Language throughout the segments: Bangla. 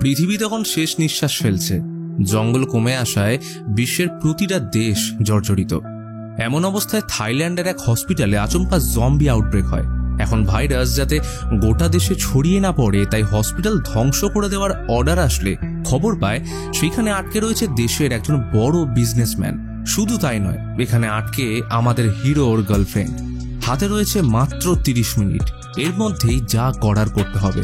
পৃথিবী তখন শেষ নিঃশ্বাস ফেলছে। জঙ্গল কমে আসায় বিশ্বের প্রতিটা দেশ জর্জরিত। এমন অবস্থায় থাইল্যান্ডের এক হসপিটালে আচমকা জম্বি আউটব্রেক হয়। এখন ভাইরাস যাতে গোটা দেশে ছড়িয়ে না পড়ে, তাই হসপিটাল ধ্বংস করে দেওয়ার অর্ডার আসলে খবর পায় সেখানে আটকে রয়েছে দেশের একজন বড় বিজনেসম্যান। শুধু তাই নয়, এখানে আটকে আমাদের হিরোর গার্লফ্রেন্ড। হাতে রয়েছে মাত্র 30 মিনিট, এর মধ্যেই যা করার করতে হবে।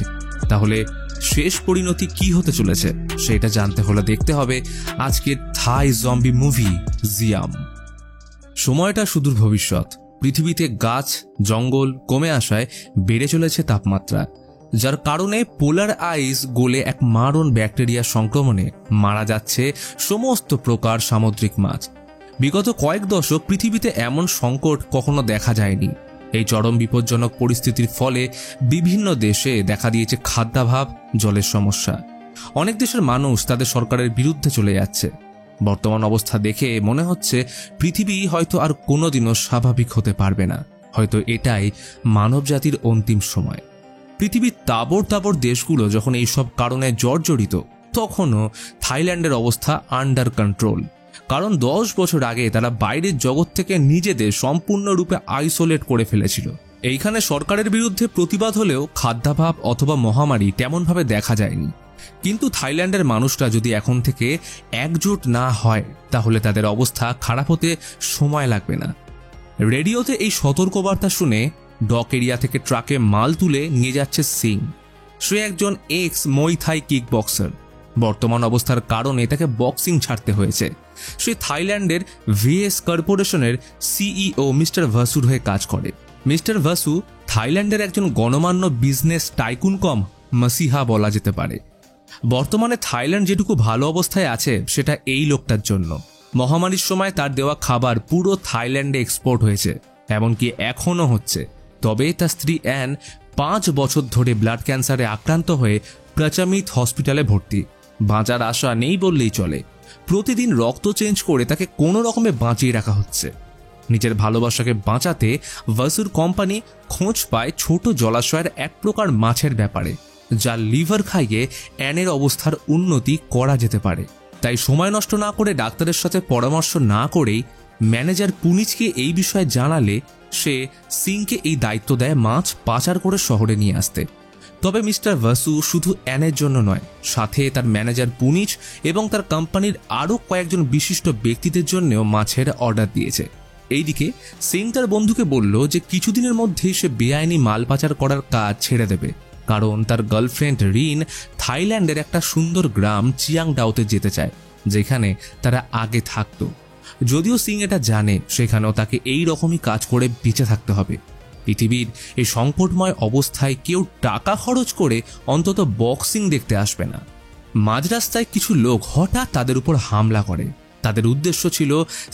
তাহলে শেষ পরিণতি কি হতে চলেছে সেটা জানতে হলে দেখতে হবে আজকের থাই জম্বি মুভি জিয়াম। সময়টা সুদূর ভবিষ্যৎ। পৃথিবীতে গাছ জঙ্গল কমে আসায় বেড়ে চলেছে তাপমাত্রা, যার কারণে পোলার আইস গলে এক মারণ ব্যাকটেরিয়া সংক্রমণে মারা যাচ্ছে সমস্ত প্রকার সামুদ্রিক মাছ। বিগত কয়েক দশক পৃথিবীতে এমন সংকট কখনো দেখা যায়নি। এই চরম বিপজ্জনক পরিস্থিতির ফলে বিভিন্ন দেশে দেখা দিয়েছে খাদ্যাভাব, জলের সমস্যা। অনেক দেশের মানুষ তাদের সরকারের বিরুদ্ধে চলে যাচ্ছে। বর্তমান অবস্থা দেখে মনে হচ্ছে পৃথিবী হয়তো আর কোনোদিনও স্বাভাবিক হতে পারবে না। হয়তো এটাই মানবজাতির অন্তিম সময়। পৃথিবীর তাবড় তাবড় দেশগুলো যখন এইসব কারণে জর্জরিত, তখনও থাইল্যান্ডের অবস্থা আন্ডার কন্ট্রোল। কারণ 10 বছর আগে তারা বাইরের জগৎ থেকে নিজেদের সম্পূর্ণরূপে আইসোলেট করে ফেলেছিল। এইখানে সরকারের বিরুদ্ধে প্রতিবাদ হলেও খাদ্যাভাব অথবা মহামারী তেমনভাবে দেখা যায়নি। কিন্তু থাইল্যান্ডের মানুষরা যদি এখন থেকে একজোট না হয়, তাহলে তাদের অবস্থা খারাপ হতে সময় লাগবে না। রেডিওতে এই সতর্কবার্তা শুনে ডক এরিয়া থেকে ট্রাকে মাল তুলে নিয়ে যাচ্ছে সিং। সে একজন এক্স মুই থাই কিক বক্সার। বর্তমান অবস্থার কারণে তাকে বক্সিং ছাড়তে হয়েছে। সে থাইল্যান্ডের ভিএস কর্পোরেশনের সিইও মিস্টার ভাসুর হয়ে কাজ করে। মিস্টার ভাসু থাইল্যান্ডের একজন গণমান্য বিজনেস টাইকুন কম মাসিহা বলা যেতে পারে। বর্তমানে থাইল্যান্ড যেটুকু ভালো অবস্থায় আছে সেটা এই লোকটার জন্য। মহামারীর সময় তার দেওয়া খাবার পুরো থাইল্যান্ডে এক্সপোর্ট হয়েছে, এমনকি এখনও হচ্ছে। তবে তার স্ত্রী অ্যান 5 বছর ধরে ব্লাড ক্যান্সারে আক্রান্ত হয়ে প্রাচামিত হসপিটালে ভর্তি। বাঁচার আশা নেই বললেই চলে। প্রতিদিন রক্ত চেঞ্জ করে তাকে কোনো রকমে বাঁচিয়ে রাখা হচ্ছে। নিজের ভালোবাসাকে বাঁচাতে ভাসুর কোম্পানি খোঁজ পায় ছোট জলাশয়ের এক প্রকার মাছের ব্যাপারে, যা লিভার খাইয়ে অ্যানের অবস্থার উন্নতি করা যেতে পারে। তাই সময় নষ্ট না করে ডাক্তারের সাথে পরামর্শ না করেই ম্যানেজার পুনিচকে এই বিষয়ে জানালে সে সিংকে এই দায়িত্ব দেয় মাছ পাচার করে শহরে নিয়ে আসতে। তবে মিস্টার ভাসু শুধু অ্যানের জন্য নয়, সাথে তার ম্যানেজার পুনিচ এবং তার কোম্পানির আরও কয়েকজন বিশিষ্ট ব্যক্তিদের জন্যও মাছের অর্ডার দিয়েছে। এইদিকে সিং তার বন্ধুকে বলল যে কিছুদিনের মধ্যেই সে বেআইনি মাল পাচার করার কাজ ছেড়ে দেবে, কারণ তার গার্লফ্রেন্ড রিন থাইল্যান্ডের একটা সুন্দর গ্রাম চিয়াংডাওতে যেতে চায়, যেখানে তারা আগে থাকতো। যদিও সিং এটা জানে সেখানেও তাকে এই রকমই কাজ করে বেঁচে থাকতে হবে। পৃথিবীর এই সংকটময় অবস্থায় কেউ টাকা খরচ করে অন্তত বক্সিং দেখতে আসবে না। মাঝ রাস্তায় কিছু লোক হঠাৎ তাদের উপর হামলা করে। তাদের উদ্দেশ্য ছিল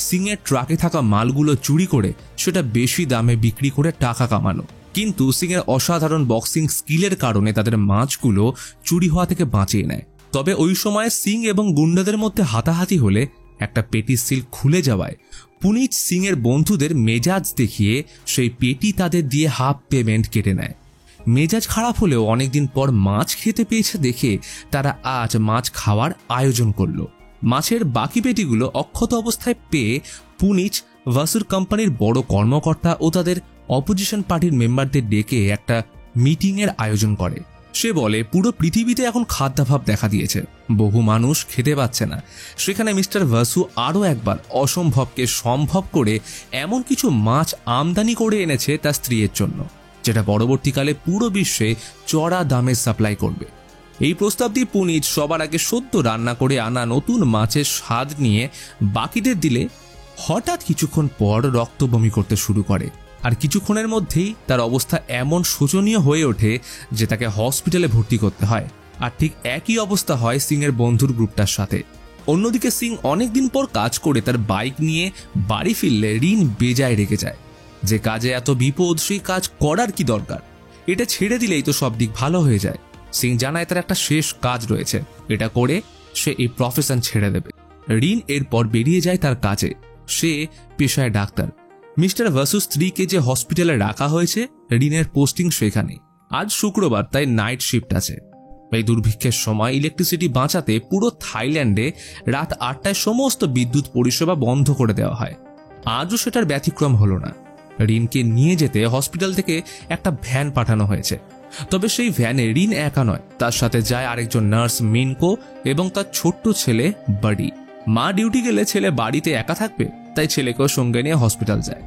সিংয়ের ট্রাকে থাকা মালগুলো চুরি করে সেটা বেশি দামে বিক্রি করে টাকা কামানো। কিন্তু সিংয়ের অসাধারণ বক্সিং স্কিলের কারণে তাদের মাছগুলো চুরি হওয়া থেকে বাঁচিয়ে নেয়। তবে ওই সময় সিং এবং গুন্ডাদের মধ্যে হাতাহাতি হলে একটা পেটির সিল খুলে যাওয়ায় পুনিচ সিংয়ের বন্ধুদের মেজাজ দেখিয়ে সেই পেটি তাদের দিয়ে হাফ পেমেন্ট কেটে নেয়। মেজাজ খারাপ হলেও অনেকদিন পর মাছ খেতে পেয়েছে দেখে তারা আজ মাছ খাওয়ার আয়োজন করলো। মাছের বাকি পেটিগুলো অক্ষত অবস্থায় পেয়ে পুনিচ ভাসুর কোম্পানির বড় কর্মকর্তা ও তাদের অপোজিশন পার্টির মেম্বারদের ডেকে একটা মিটিংয়ের আয়োজন করে। সে বলে পুরো পৃথিবীতে এখন খাদ্যাভাব দেখা দিয়েছে, বহু মানুষ খেতে পাচ্ছে না। সেখানে মিস্টার ভাসু আরও একবার অসম্ভবকে সম্ভব করে এমন কিছু মাছ আমদানি করে এনেছে তার স্ত্রীর জন্য, যেটা পরবর্তীকালে পুরো বিশ্বে চড়া দামে সাপ্লাই করবে। এই প্রস্তাব দিয়ে পুনিচ সবার আগে সদ্য রান্না করে আনা নতুন মাছের স্বাদ নিয়ে বাকিদের দিলে হঠাৎ কিছুক্ষণ পর রক্ত বমি করতে শুরু করে। আর কিছুক্ষণের মধ্যেই তার অবস্থা এমন শোচনীয় হয়ে ওঠে যে তাকে হসপিটালে ভর্তি করতে হয়। আর ঠিক একই অবস্থা হয় সিংয়ের বন্ধুর গ্রুপটার সাথে। অন্যদিকে সিং অনেকদিন পর কাজ করে তার বাইক নিয়ে বাড়ি ফিরলে রিন বেজায় রেগে যায়। যে কাজে এত বিপদ সেই কাজ করার কি দরকার, এটা ছেড়ে দিলেই তো সব দিক ভালো হয়ে যায়। সিং জানায় তার একটা শেষ কাজ রয়েছে, এটা করে সে এই প্রফেশন ছেড়ে দেবে। রিন এরপর বেরিয়ে যায় তার কাজে। সে পেশায় ডাক্তার। মিস্টার ভাসুর স্ত্রীকে যে হসপিটালে রাখা হয়েছে, রিনের পোস্টিং সেখানে। আজ শুক্রবার, তাই নাইট শিফট আছে। এই দুর্ভিক্ষের সময় ইলেকট্রিসিটি বাঁচাতে পুরো থাইল্যান্ডে রাত 8টায় সমস্ত বিদ্যুৎ পরিষেবা বন্ধ করে দেওয়া হয়। আজও সেটার ব্যতিক্রম হলো না। রিনকে নিয়ে যেতে হসপিটাল থেকে একটা ভ্যান পাঠানো হয়েছে। তবে সেই ভ্যানে রিন একা নয়, তার সাথে যায় আরেকজন নার্স মিনকো এবং তার ছোট্ট ছেলে বাডি। মা ডিউটি গেলে ছেলে বাড়িতে একা থাকবে, তাই ছেলেকেও সঙ্গে নিয়ে হসপিটাল যায়।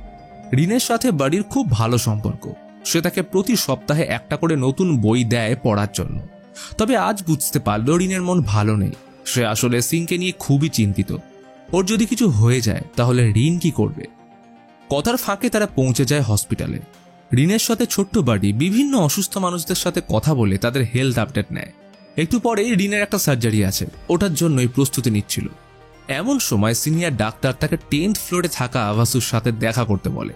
রিনের সাথে বাড়ির খুব ভালো সম্পর্ক। সে তাকে প্রতি সপ্তাহে একটা করে নতুন বই দেয় পড়ার জন্য। তবে আজ বুঝতে পারল রিনের মন ভালো নেই। সে আসলে সিংকে নিয়ে খুবই চিন্তিত। ওর যদি কিছু হয়ে যায় তাহলে রিন কি করবে? কথার ফাঁকে তারা পৌঁছে যায় হসপিটালে। রিনের সাথে ছোট্ট বাড়ি বিভিন্ন অসুস্থ মানুষদের সাথে কথা বলে তাদের হেলথ আপডেট নেয়। একটু পরে রিনের একটা সার্জারি আছে, ওটার জন্যই প্রস্তুতি নিচ্ছিল। এমন সময় সিনিয়র ডাক্তার তাকে 10th ফ্লোরে থাকা ভাসুর সাথে দেখা করতে বলে।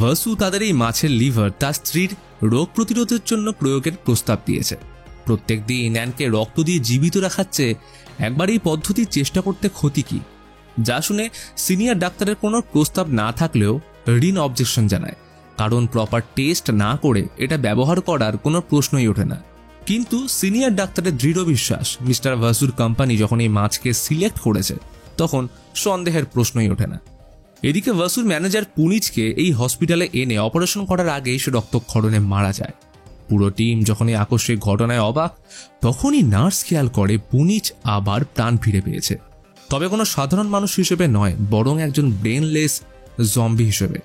ভাসু তাদের এই মাছের লিভার তার স্ত্রীর রোগ প্রতিরোধের জন্য প্রয়োগের প্রস্তাব দিয়েছে। প্রত্যেক দিন অ্যানকে রক্ত দিয়ে জীবিত রাখাচ্ছে, একবার এই পদ্ধতির চেষ্টা করতে ক্ষতি কি? যা শুনে সিনিয়র ডাক্তারের কোনো প্রস্তাব না থাকলেও রিন অবজেকশন জানায়, কারণ প্রপার টেস্ট না করে এটা ব্যবহার করার কোনো প্রশ্নই ওঠে না। কিন্তু সিনিয়র ডাক্তারের দৃঢ় বিশ্বাস, মিস্টার ভাসুর কোম্পানি যখন এই মাছকে সিলেক্ট করেছে তখন সন্দেহের প্রশ্নই ওঠে না। এদিকে ভাসুর ম্যানেজার পুনিচকে এই হসপিটালে এনে অপারেশন করার আগেই সে রক্তক্ষরণে মারা যায়। পুরো টিম যখন এই আকস্মিক ঘটনায় অবাক, তখনই নার্স খেয়াল করে পুনিচ আবার প্রাণ ফিরে পেয়েছে। তবে কোনো সাধারণ মানুষ হিসেবে নয়, বরং একজন ব্রেনলেস জম্বি হিসেবে।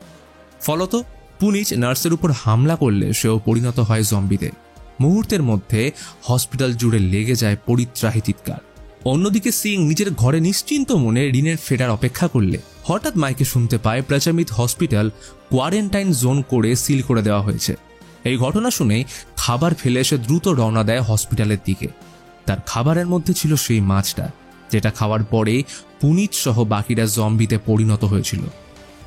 ফলত পুনিচ নার্সের উপর হামলা করলে সেও পরিণত হয় জম্বিতে। মুহূর্তের মধ্যে হসপিটাল জুড়ে লেগে যায় পরিত্রাহী চিৎকার। অন্যদিকে সিং নিজের ঘরে নিশ্চিন্ত মনে রিনের ফেরার অপেক্ষা করলে হঠাৎ মাইকে শুনতে পায় প্রাচামিত হসপিটাল কোয়ারেন্টাইন জোন করে সিল করে দেওয়া হয়েছে। এই ঘটনা শুনে খাবার ফেলে সে দ্রুত রওনা দেয় হসপিটালের দিকে। তার খাবারের মধ্যে ছিল সেই মাছটা, যেটা খাওয়ার পরে পুনিচ সহ বাকিরা জম্বিতে পরিণত হয়েছিল।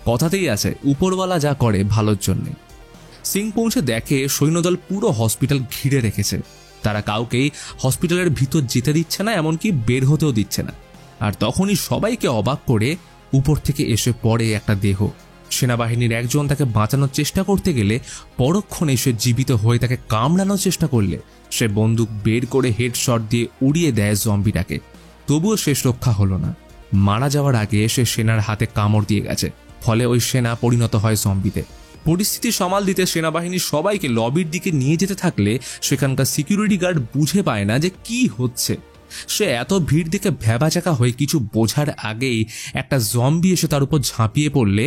কথাতেই আছে, উপরওয়ালা যা করে ভালোর জন্যে। সিং পৌঁছে দেখে সৈন্যদল পুরো হসপিটাল ঘিরে রেখেছে। তারা কাউকেই হসপিটালের ভিতর যেতে দিচ্ছে না, এমনকি বের হতেও দিচ্ছে না। আর তখনই সবাইকে অবাক করে উপর থেকে এসে পড়ে একটা দেহ। সেনাবাহিনীর একজন তাকে বাঁচানোর চেষ্টা করতে গেলে পরক্ষণে সে জীবিত হয়ে তাকে কামড়ানোর চেষ্টা করলে সে বন্দুক বের করে হেডশট দিয়ে উড়িয়ে দেয় জম্বিটাকে। তবুও শেষ রক্ষা হলো না। মারা যাওয়ার আগে সে সেনার হাতে কামড় দিয়ে গেছে, ফলে ওই সেনা পরিণত হয় জম্বিতে। পরিস্থিতি সামাল দিতে সেনাবাহিনী সবাইকে লবির দিকে নিয়ে যেতে থাকলে সেখানকার সিকিউরিটি গার্ড বুঝে পায় না যে কি হচ্ছে। সে এত ভিড় দেখে ভ্যাবাচাকা হয়ে কিছু বোঝার আগেই একটা জম্বি এসে তার উপর ঝাঁপিয়ে পড়লে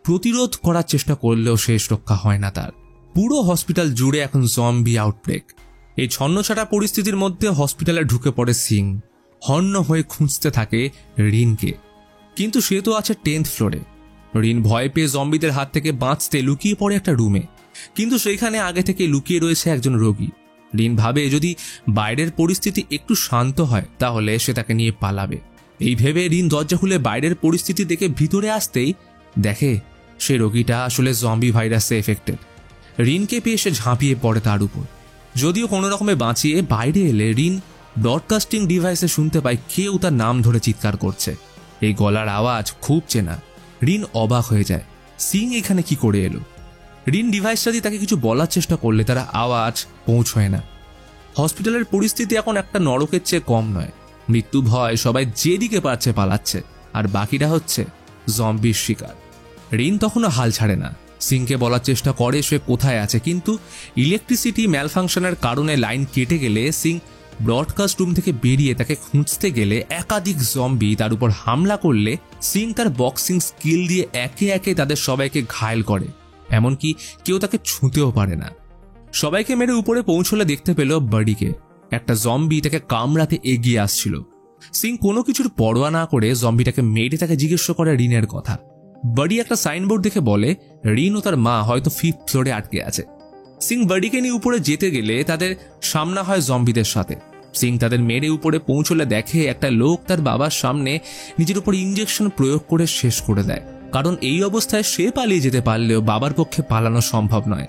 প্রতিরোধ করার চেষ্টা করলেও শেষ রক্ষা হয় না তার। পুরো হসপিটাল জুড়ে এখন জম্বি আউটব্রেক। এই ছন্নছাড়া পরিস্থিতির মধ্যে হসপিটালে ঢুকে পড়ে সিং। হন্য হয়ে খুঁজতে থাকে রিনকে, কিন্তু সে তো আছে 10th ফ্লোরে। রিন ভয় পেয়ে জম্বিদের হাত থেকে বাঁচতে লুকিয়ে পড়ে একটা রুমে, কিন্তু সেইখানে আগে থেকে লুকিয়ে রয়েছে একজন রোগী। রিন ভাবে যদি বাইরের পরিস্থিতি একটু শান্ত হয় তাহলে সে তাকে নিয়ে পালাবে। এই ভেবে রিন দরজা খুলে বাইরের পরিস্থিতি দেখে ভিতরে আসতেই দেখে সে রোগীটা আসলে জম্বি ভাইরাসে এফেক্টেড। রিনকে পেয়ে সে ঝাঁপিয়ে পড়ে তার উপর। যদিও কোনো রকমে বাঁচিয়ে বাইরে এলে রিন ব্রডকাস্টিং ডিভাইসে শুনতে পায় কেউ তার নাম ধরে চিৎকার করছে। এই গলার আওয়াজ খুব চেনা। রিন অবাক হয়ে যায়, সিং এখানে কি করে এলো? রিন ডিভাইসটা দিয়ে তাকে কিছু বলার চেষ্টা করলে তার আওয়াজ পৌঁছয় না। হসপিটালের পরিস্থিতি এখন একটা নরকের চেয়ে কম নয়। মৃত্যু ভয় সবাই যেদিকে পারছে পালাচ্ছে, আর বাকিটা হচ্ছে জম্বির শিকার। রিন তখনও হাল ছাড়ে না। সিংকে বলার চেষ্টা করে সে কোথায় আছে, কিন্তু ইলেকট্রিসিটি ম্যালফাংশনের কারণে লাইন কেটে গেলে সিং ব্রডকাস্ট রুম থেকে বেরিয়ে তাকে খুঁজতে গেলে একাধিক জম্বি তার উপর হামলা করলে সিং তার বক্সিং স্কিল দিয়ে একে একে তাদের সবাইকে ঘায়েল করে, এমনকি কেউ তাকে ছুঁতেও পারে না। সবাইকে মেরে উপরে পৌঁছলে দেখতে পেল বাডিকে। একটা জম্বি তাকে কামড়াতে এগিয়ে আসছিল। সিং কোনো কিছুর পরোয়া না করে জম্বিটাকে মেরে তাকে জিজ্ঞেস করে রিনের কথা। বাডি একটা সাইনবোর্ড দেখে বলে রিন ও তার মা হয়তো 5th ফ্লোরে আটকে আছে। সিং বাডিকে নিয়ে উপরে যেতে গেলে তাদের সামনা হয় জম্বিদের সাথে। সিং তাদের মেরে উপরে পৌঁছলে দেখে একটা লোক তার বাবার সামনে নিজের উপর ইঞ্জেকশন প্রয়োগ করে শেষ করে দেয়, কারণ এই অবস্থায় সে পালিয়ে যেতে পারলেও বাবার পক্ষে পালানো সম্ভব নয়।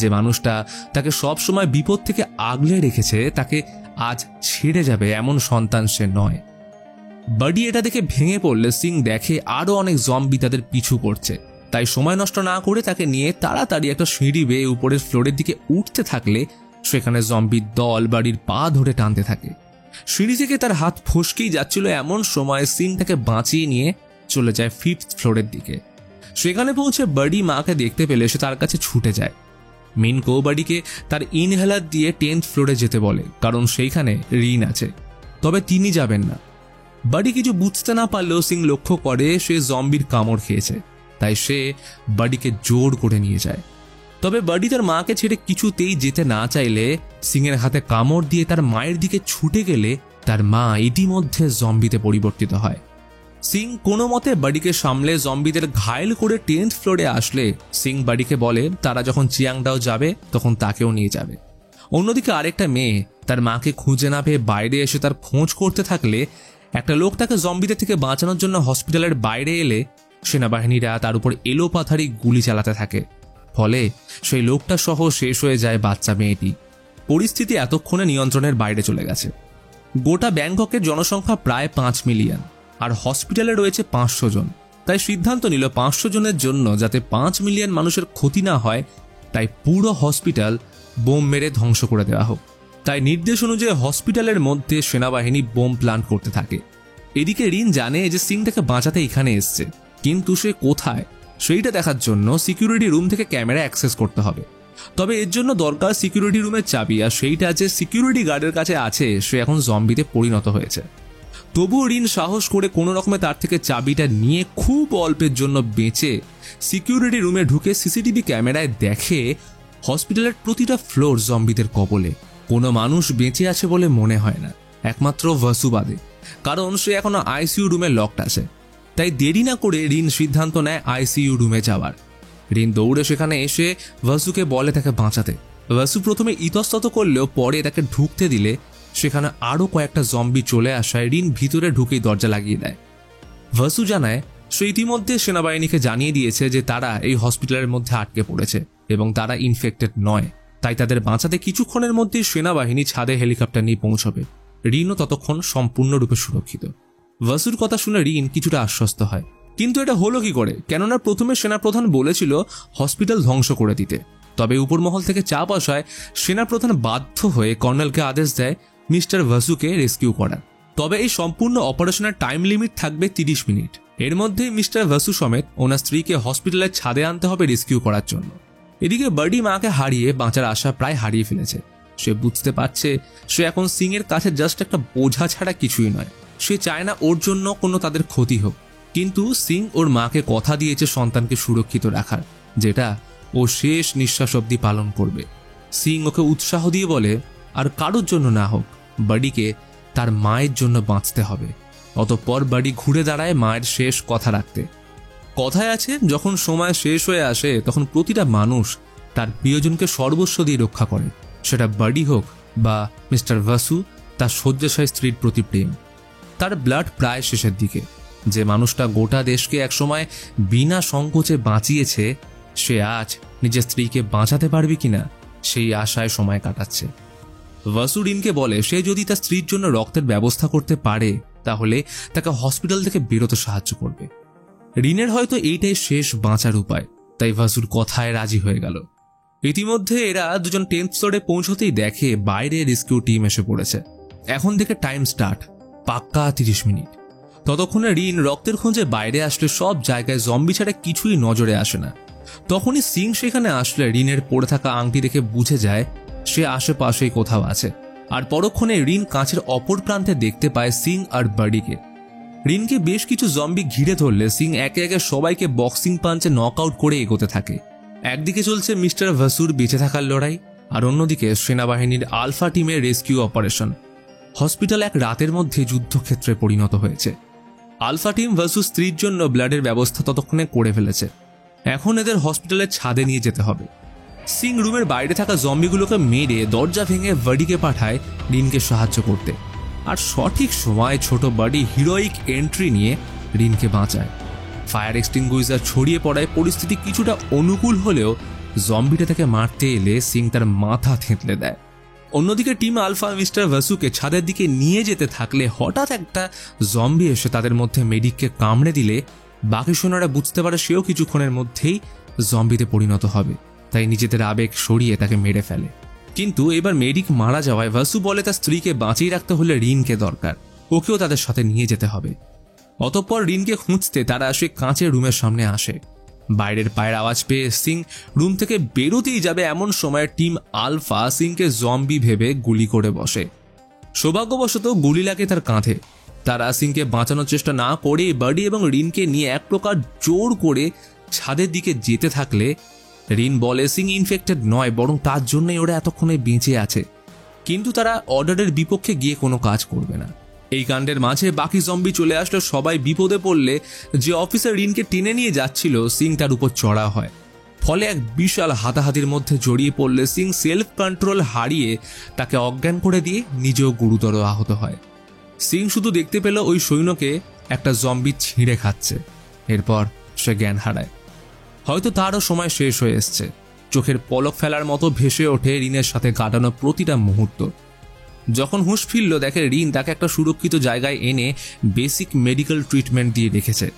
যে মানুষটা তাকে সব সময় বিপদ থেকে আগলে রেখেছে তাকে আজ ছেড়ে যাবে এমন সন্তান সে নয়। বাডি এটা দেখে ভেঙে পড়লে সিং দেখে আরো অনেক জম্বি তাদের পিছু করছে। তাই সময় নষ্ট না করে তাকে নিয়ে তাড়াতাড়ি একটা সিঁড়ি বেয়ে উপরের ফ্লোরের দিকে উঠতে থাকলে সেখানে জম্বির দল বাড়ির পা ধরে টানতে থাকে। সিঁড়ি থেকে তার হাত ফসকেই যাচ্ছিল, এমন সময় সিং তাকে বাঁচিয়ে নিয়ে চলে যায় 5th ফ্লোরের দিকে। সেখানে পৌঁছে বাডি মাকে দেখতে পেলে সে তার কাছে ছুটে যায়। মিনকো বাডিকে তার ইনহেলার দিয়ে 10th ফ্লোরে যেতে বলে, কারণ সেইখানে রিন আছে। তবে তিনি যাবেন না। বাডি কিছু বুঝতে না পারলেও সিং লক্ষ্য করে সে জম্বির কামড় খেয়েছে, তাই সে বাডিকে জোর করে নিয়ে যায়। তবে বাডি তার মাকে ছেড়ে কিছুতেই যেতে না চাইলে সিংয়ের হাতে কামড় দিয়ে তার মায়ের দিকে ছুটে গেলে তার মা ইতিমধ্যে জম্বিতে পরিবর্তিত হয়। সিং কোনো মতে বাডিকে সামলে জম্বিদের ঘায়েল করে 10th ফ্লোরে আসলে সিং বাডিকে বলে তারা যখন চিয়াংডাও যাবে তখন তাকেও নিয়ে যাবে। অন্যদিকে আরেকটা মেয়ে তার মাকে খুঁজে না পেয়ে বাইরে এসে তার খোঁজ করতে থাকলে একটা লোক তাকে জম্বিদের থেকে বাঁচানোর জন্য হসপিটালের বাইরে এলে সেনাবাহিনীরা তার উপর এলোপাথারি গুলি চালাতে থাকে। ফলে সেই লোকটা সহ শেষ হয়ে যায় বাচ্চা মেয়েটি। পরিস্থিতি এতক্ষণে নিয়ন্ত্রণের বাইরে চলে গেছে। গোটা ব্যাংককের জনসংখ্যা প্রায় 5 মিলিয়ন, আর হসপিটালে রয়েছে 500 জন। তাই সিদ্ধান্ত নিল 500 জনের জন্য যাতে 5 মিলিয়ন মানুষের ক্ষতি না হয়, তাই পুরো হসপিটাল বোম মেরে ধ্বংস করে দেওয়া হোক। তাই নির্দেশ অনুযায়ী হসপিটালের মধ্যে সেনাবাহিনী বোম প্ল্যান্ট করতে থাকে। এদিকে রিন জানে যে সিং তাকে বাঁচাতে এখানে এসছে, কিন্তু সে কোথায় সেইটা দেখার জন্য সিকিউরিটি রুম থেকে ক্যামেরা অ্যাক্সেস করতে হবে। তবে এর জন্য দরকার সিকিউরিটি রুমের চাবি, আর সেইটা যে সিকিউরিটি গার্ডের কাছে আছে সে এখন জম্বিতে পরিণত হয়েছে। তবুও রিন সাহস করে কোনো রকমে তার থেকে চাবিটা নিয়ে খুব অল্পের জন্য বেঁচে সিকিউরিটি রুমে ঢুকে সিসিটিভি ক্যামেরায় দেখে হসপিটালের প্রতিটা ফ্লোর জম্বিদের কবলে। কোনো মানুষ বেঁচে আছে বলে মনে হয় না, একমাত্র ভাসু বাদে, কারণ সে এখনো আইসিইউ রুমে লকড আছে। তাই দেরি না করে রিন সিদ্ধান্ত নেয় আইসিইউ রুমে যাওয়ার। রিন দৌড়ে সেখানে এসে ভাসুকে বলে তাকে বাঁচাতে। ভাসু প্রথমে ইতস্তত করলেও পরে তাকে ঢুকতে দিলে সেখানে আরও কয়েকটা জম্বি চলে আসায় রিন ভিতরে ঢুকেই দরজা লাগিয়ে দেয়। ভাসু জানায় সে ইতিমধ্যে সেনাবাহিনীকে জানিয়ে দিয়েছে যে তারা এই হসপিটালের মধ্যে আটকে পড়েছে এবং তারা ইনফেক্টেড নয়, তাই তাদের বাঁচাতে কিছুক্ষণের মধ্যেই সেনাবাহিনী ছাদে হেলিকপ্টার নিয়ে পৌঁছবে। রিনও ততক্ষণ সম্পূর্ণরূপে সুরক্ষিত। ভাসুর কথা শুনে রিন কিছুটা আশ্বস্ত হয়, কিন্তু এটা হলো কি করে? কেননা প্রথমে সেনাপ্রধান বলেছিল হসপিটাল ধ্বংস করে দিতে। তবে উপরমহল থেকে চাপ আসায় সেনাপ্রধান বাধ্য হয়ে কর্নেলকে আদেশ দেয় মিস্টার ভাসুকে রেস্কিউ করার। তবে এই সম্পূর্ণ অপারেশনের টাইম লিমিট থাকবে 30 মিনিট। এর মধ্যেই মিস্টার ভাসু সমেত ওনার স্ত্রীকে হসপিটালের ছাদে আনতে হবে রেস্কিউ করার জন্য। এদিকে বার্ডি মাকে হারিয়ে বাঁচার আশা প্রায় হারিয়ে ফেলেছে। সে বুঝতে পারছে সে এখন সিং এর কাছে জাস্ট একটা বোঝা ছাড়া কিছুই নয়। সে চায় না ওর জন্য কোনো তাদের ক্ষতি হোক, কিন্তু সিং ওর মাকে কথা দিয়েছে সন্তানকে সুরক্ষিত রাখার, যেটা ও শেষ নিঃশ্বাস অবধি পালন করবে। সিং ওকে উৎসাহ দিয়ে বলে আর কারোর জন্য না হোক, বাডিকে তার মায়ের জন্য বাঁচতে হবে। অতঃপর বাডি ঘুরে দাঁড়ায় মায়ের শেষ কথা রাখতে। কথায় আছে যখন সময় শেষ হয়ে আসে তখন প্রতিটা মানুষ তার প্রিয়জনকে সর্বস্ব দিয়ে রক্ষা করে, সেটা বাডি হোক বা মিস্টার ভাসু তার শয্যাশায়ী স্ত্রীর প্রতি প্রেম। তার ব্লাড প্রায় শেষের দিকে। যে মানুষটা গোটা দেশকে একসময় বিনা সংকোচে বাঁচিয়েছে, সে আজ নিজের স্ত্রীকে বাঁচাতে পারবে কিনা সেই আশায় সময় কাটাচ্ছে। ভাসু রিনকে বলে সে যদি তার স্ত্রীর জন্য রক্তের ব্যবস্থা করতে পারে তাহলে তাকে হসপিটাল থেকে বেরোতে সাহায্য করবে। রিনের হয়তো এইটাই শেষ বাঁচার উপায়, তাই ভাসুর কথায় রাজি হয়ে গেল। ইতিমধ্যে এরা দুজন 10th ফ্লোরে পৌঁছতেই দেখে বাইরে রেস্কিউ টিম এসে পড়েছে। এখন থেকে টাইম স্টার্ট, পাক্কা 30 মিনিট। ততক্ষণে রিন রক্তের খোঁজে বাইরে আসলে সব জায়গায় জম্বি ছাড়া কিছুই নজরে আসে না। তখনই সিং সেখানে আসলে রিনের পড়ে থাকা আংটি দেখে বুঝে যায় সে আশেপাশেই কোথাও আছে। আর পরক্ষণে রিন কাঁচের অপর প্রান্তে দেখতে পায় সিং আর বাডিকে। রিনকে বেশ কিছু জম্বি ঘিরে ধরলে সিং একে একে সবাইকে বক্সিং পাঞ্চে নকআউট করে এগোতে থাকে। একদিকে চলছে মিস্টার ভাসুর বেঁচে থাকার লড়াই, আর অন্যদিকে সেনাবাহিনীর আলফা টিমের রেস্কিউ অপারেশন। হসপিটাল এক রাতের মধ্যে যুদ্ধক্ষেত্রে পরিণত হয়েছে। আলফা টিম ভাসু স্ত্রীর জন্য ব্লাডের ব্যবস্থা ততক্ষণে করে ফেলেছে। এখন এদের হসপিটালের ছাদে নিয়ে যেতে হবে। সিং রুমের বাইরে থাকা জম্বিগুলোকে মেরে দরজা ভেঙে বাডিকে পাঠায় রিনকে সাহায্য করতে। আর সঠিক সময় ছোট বাডি হিরোইক এন্ট্রি নিয়ে রিনকে বাঁচায়। ফায়ার এক্সটিংগুইজার ছড়িয়ে পড়ায় পরিস্থিতি কিছুটা অনুকূল হলেও জম্বিটা থেকে মারতে এলে সিং তার মাথা থেঁতলে দেয়। অন্যদিকে টিম আলফা মিস্টার ভাসুকে ছাদের দিকে নিয়ে যেতে থাকলে হঠাৎ একটা জম্বি এসে তাদের মধ্যে মেডিককে কামড়ে দিলে বাকি সৈন্যরা বুঝতে পারে সেও কিছুক্ষণের মধ্যেই জম্বিতে পরিণত হবে, তাই নিজেদের আবেগ সরিয়ে তাকে মেরে ফেলে। কিন্তু এবার মেরিক মারা যাওয়ায় ভাসু বলে তার স্ত্রীকে বাঁচিয়ে রাখতে হলে রিনকে দরকার, ওকেও তাদের সাথে নিয়ে যেতে হবে। অতঃপর রিনকে খুঁজতে তারা সে কাঁচের রুমের সামনে আসে। বাইরের পায়ের আওয়াজ পেয়ে সিং রুম থেকে বেরোতেই যাবে এমন সময় টিম আলফা সিংকে জম্বি ভেবে গুলি করে বসে। সৌভাগ্যবশত গুলি লাগে তার কাঁধে। তারা সিংকে বাঁচানোর চেষ্টা না করে বাডি এবং রিনকে নিয়ে এক প্রকার জোর করে ছাদের দিকে যেতে থাকলে রিন বলে সিং ইনফেক্টেড নয়, বরং তার জন্যই ওরা এতক্ষণে বেঁচে আছে। কিন্তু তারা অর্ডারের বিপক্ষে গিয়ে কোনো কাজ করবে না। এই কাণ্ডের মাঝে বাকি জম্বি চলে আসলে সবাই বিপদে পড়লে যে অফিসার রিনকে টেনে নিয়ে যাচ্ছিল সিং তার উপর চড়া হয়। ফলে এক বিশাল হাতাহাতির মধ্যে জড়িয়ে পড়লে সিং সেলফ কন্ট্রোল হারিয়ে তাকে অজ্ঞান করে দিয়ে নিজেও গুরুতর আহত হয়। সিং শুধু দেখতে পেল ওই সৈন্যকে একটা জম্বি ছিঁড়ে খাচ্ছে। এরপর সে জ্ঞান হারায়। হয়তো তারও সময় শেষ হয়ে এসছে। চোখের পলক ফেলার মতো ভেসে ওঠে রিনের সাথে কাটানো প্রতিটা মুহূর্ত। যখন হুঁশ ফিরল দেখে রিন তাকে একটা সুরক্ষিত জায়গায় এনে বেসিক মেডিকেল ট্রিটমেন্ট দিয়ে রেখেছে।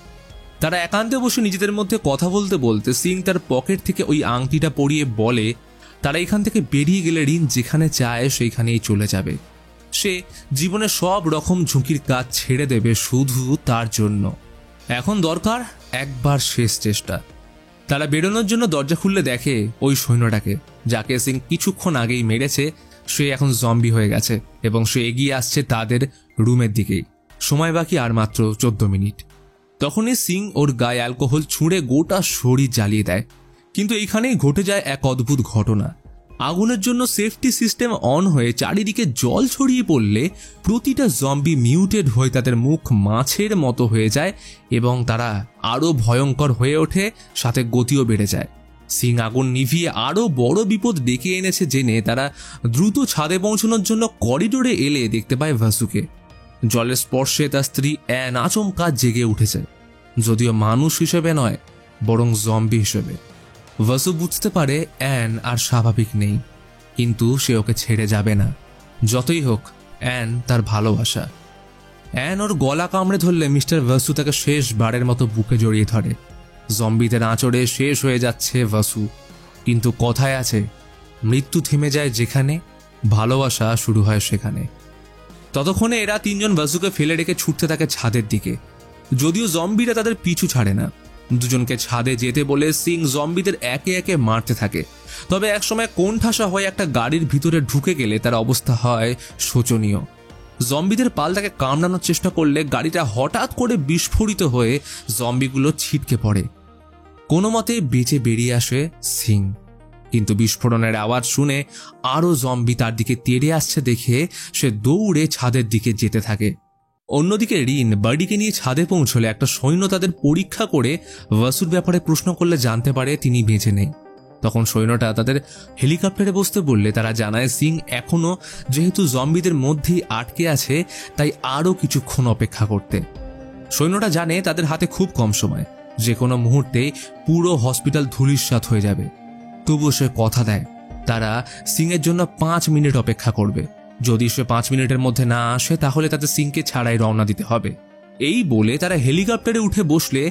তারা একান্তে বসে নিজেদের মধ্যে কথা বলতে বলতে সিং তার পকেট থেকে ওই আংটিটা পরিয়ে বলে তারা এখান থেকে বেরিয়ে গেলে রিন যেখানে চায় সেইখানেই চলে যাবে। সে জীবনে সব রকম ঝুঁকির কাজ ছেড়ে দেবে শুধু তার জন্য। এখন দরকার একবার শেষ চেষ্টা। তারা বেরোনোর জন্য দরজা খুললে দেখে ওই সৈন্যটাকে, যাকে সিং কিছুক্ষণ আগেই মেরেছে, সে এখন জম্বি হয়ে গেছে এবং সে এগিয়ে আসছে তাদের রুমের দিকেই। সময় বাকি আর মাত্র 14 মিনিট। তখনই সিং ওর গায়ে অ্যালকোহল ছুঁড়ে গোটা শরীর জ্বালিয়ে দেয়। কিন্তু এইখানেই ঘটে যায় এক অদ্ভুত ঘটনা। আগুনের জন্য সেফটি সিস্টেম অন হয়ে চারিদিকে জল ছড়িয়ে পড়লে প্রতিটা জম্বি মিউটেড হয়ে তাদের মুখ মাছের মতো হয়ে যায় এবং তারা আরও ভয়ঙ্কর হয়ে ওঠে, সাথে গতিও বেড়ে যায়। সিং আগুন নিভিয়ে আরও বড় বিপদ ডেকে এনেছে জেনে তারা দ্রুত ছাদে পৌঁছানোর জন্য করিডোরে এলে দেখতে পায় ভাসুকে। জলের স্পর্শে তার স্ত্রী অ্যান আচমকা জেগে উঠেছে, যদিও মানুষ হিসেবে নয় বরং জম্বি হিসেবে। ভাসু বুঝতে পারে অ্যান আর স্বাভাবিক নেই, কিন্তু সে ওকে ছেড়ে যাবে না। যতই হোক অ্যান তার ভালোবাসা। অ্যান ওর গলা কামড়ে ধরলে মিস্টার ভাসু তাকে শেষবারের মতো বুকে জড়িয়ে ধরে। জম্বিদের আঁচড়ে শেষ হয়ে যাচ্ছে ভাসু, কিন্তু কথায় আছে মৃত্যু থেমে যায় যেখানে, ভালোবাসা শুরু হয় সেখানে। ততক্ষণে এরা তিনজন ভাসুকে ফেলে রেখে ছুটতে থাকে ছাদের দিকে, যদিও জম্বিরা তাদের পিছু ছাড়ে না। দুজনকে ছাদে যেতে বলে সিং জম্বিদের একে একে মারতে থাকে। তবে একসময় কোণঠাসা হয়ে একটা গাড়ির ভিতরে ঢুকে গেলে তার অবস্থা হয় শোচনীয়। জম্বিদের পাল তাকে কামড়ানোর চেষ্টা করলে গাড়িটা হঠাৎ করে বিস্ফোরিত হয়ে জম্বিগুলো ছিটকে পড়ে। কোনো মতে বেঁচে বেরিয়ে আসে সিং, কিন্তু বিস্ফোরণের আওয়াজ শুনে আরও জম্বি তার দিকে তেড়ে আসছে দেখে সে দৌড়ে ছাদের দিকে যেতে থাকে। অন্যদিকে রিন বার্ডিকে নিয়ে ছাদে পৌঁছলে একটা সৈন্য তাদের পরীক্ষা করে ভাসুর ব্যাপারে প্রশ্ন করলে জানতে পারে তিনি বেঁচে নেই। তখন সৈন্যটা তাদের হেলিকপ্টারে বসতে বললে তারা জানায় সিং এখনও যেহেতু জম্বিদের মধ্যেই আটকে আছে, তাই আরও কিছুক্ষণ অপেক্ষা করতে। সৈন্যটা জানে তাদের হাতে খুব কম সময়, যে কোনো মুহূর্তেই পুরো হসপিটাল ধূলিসাৎ হয়ে যাবে। তবুও সে কথা দেয় তারা সিংয়ের জন্য 5 মিনিট অপেক্ষা করবে। যদি সে 5 মিনিটের মধ্যে না আসে তাহলে তাদের সিংকে ছাড়াই রওনা দিতে হবে। এই বলে তারা হেলিকপ্টারে উঠে বসলে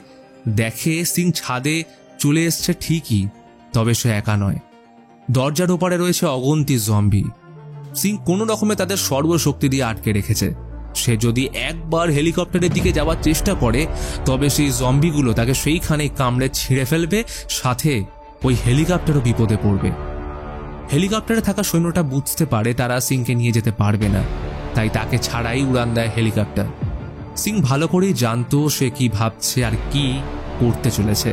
দেখে সিং ছাদে চলে এসছে ঠিকই, তবে সে একা নয়। দরজার ওপারে রয়েছে অগন্তি জম্বি। সিং কোনো রকমে তাদের সর্বশক্তি দিয়ে আটকে রেখেছে। সে যদি একবার হেলিকপ্টারের দিকে যাওয়ার চেষ্টা করে তবে সেই জম্বিগুলো তাকে সেইখানেই কামড়ে ছিঁড়ে ফেলবে, সাথে ওই হেলিকপ্টারও বিপদে পড়বে। হেলিকপ্টারে থাকা সৈন্যটা বুঝতে পারে তারা সিংকে নিয়ে যেতে পারবে না, তাই তাকে ছাড়াই উড়ান দেয় হেলিকপ্টার। সিং ভালো করেই জানতো সে কি ভাবছে আর কি করতে চলেছে।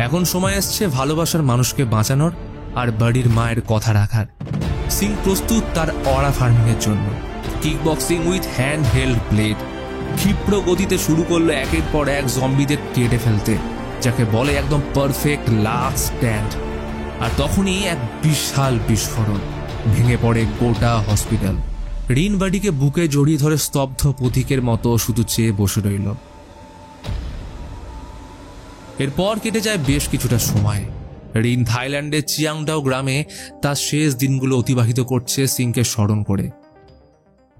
এখন সময় এসছে ভালোবাসার মানুষকে বাঁচানোর আর বাড়ির মায়ের কথা রাখার। সিং প্রস্তুত তার অরা ফার্মিংয়ের জন্য। Kickboxing with hand held blade ক্ষিপ্র গতিতে শুরু করলো একের পর এক জম্বিদের কেটে ফেলতে, যাকে বলে একদম পারফেক্ট লাস্ট স্ট্যান্ড। আর তখনই এক বিশাল বিস্ফোরণ, ভেঙে পড়ে গোটা হসপিটাল। রিন বাড়িকে বুকে জড়িয়ে ধরে স্তব্ধ পথিকের মতো শুধু চেয়ে বসে রইল। এরপর কেটে যায় বেশ কিছুটা সময়। রিন থাইল্যান্ডের চিয়াংডাও গ্রামে তার শেষ দিনগুলো অতিবাহিত করছে সিংকে স্মরণ করে।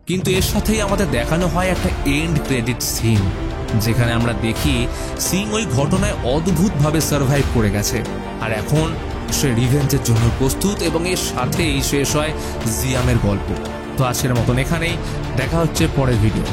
কিন্তু এর সাথেই আমাদের দেখানো হয় একটা এন্ড ক্রেডিট সিন, যেখানে আমরা দেখি সিং ওই ঘটনায় অদ্ভুতভাবে সার্ভাইভ করে গেছে, আর এখন সে রিভেঞ্জের জন্য প্রস্তুত, এবং এর সাথেই শেষ হয় জিয়ামের গল্প। তো আজকের মতন এখানেই, দেখা হচ্ছে পরের ভিডিও।